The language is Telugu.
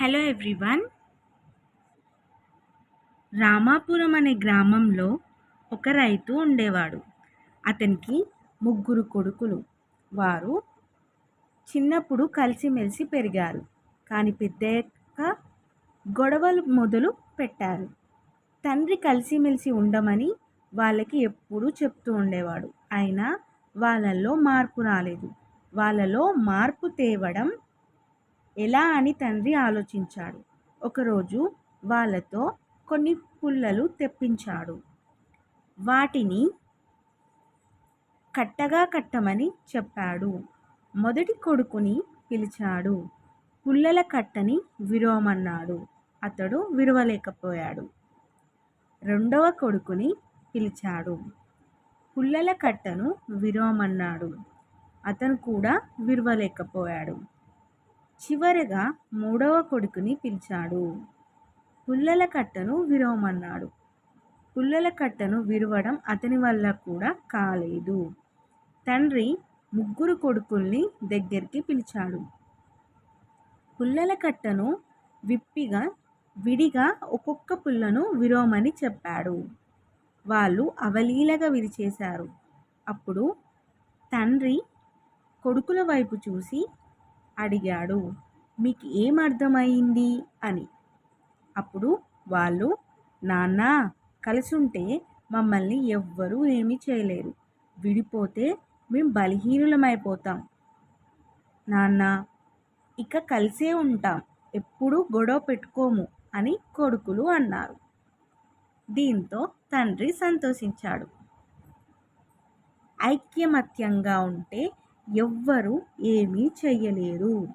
Hello everyone. రామాపురం అనే గ్రామంలో ఒక రైతు ఉండేవాడు. అతనికి ముగ్గురు కొడుకులు. వారు చిన్నప్పుడు కలిసిమెలిసి పెరిగారు. కానీ పెద్దయ్యాక గొడవలు మొదలు పెట్టారు. తండ్రి కలిసిమెలిసి ఉండమని వాళ్ళకి ఎప్పుడూ చెప్తూ ఉండేవాడు. అయినా వాళ్ళల్లో మార్పు రాలేదు. వాళ్ళలో మార్పు తేవడం ఎలా అని తండ్రి ఆలోచించాడు. ఒకరోజు వాళ్ళతో కొన్ని పుల్లలు తెప్పించాడు. వాటిని కట్టగా కట్టమని చెప్పాడు. మొదటి కొడుకుని పిలిచాడు. పుల్లల కట్టని విరవమన్నాడు. అతడు విరవలేకపోయాడు. రెండవ కొడుకుని పిలిచాడు. పుల్లల కట్టను విరవమన్నాడు. అతను కూడా విరవలేకపోయాడు. చివరగా మూడవ కొడుకుని పిలిచాడు. పుల్లల కట్టను విరవమన్నాడు. పుల్లల కట్టను విరవడం అతని వల్ల కూడా కాలేదు. తండ్రి ముగ్గురు కొడుకుల్ని దగ్గరికి పిలిచాడు. పుల్లల కట్టను విడిగా ఒక్కొక్క పుల్లను విరవమని చెప్పాడు. వాళ్ళు అవలీలగా విరిచేశారు. అప్పుడు తండ్రి కొడుకుల వైపు చూసి అడిగాడు, మీకు ఏం అర్థమైంది అని. అప్పుడు వాళ్ళు, నాన్న, కలిసుంటే మమ్మల్ని ఎవ్వరూ ఏమీ చేయలేరు. విడిపోతే మేము బలహీనులమైపోతాం. నాన్న, ఇక కలిసే ఉంటాం, ఎప్పుడూ గొడవ పెట్టుకోము అని కొడుకులు అన్నారు. దీంతో తండ్రి సంతోషించాడు. ఐక్యమత్యంగా ఉంటే ఎవ్వరూ ఏమీ చెయ్యలేరు.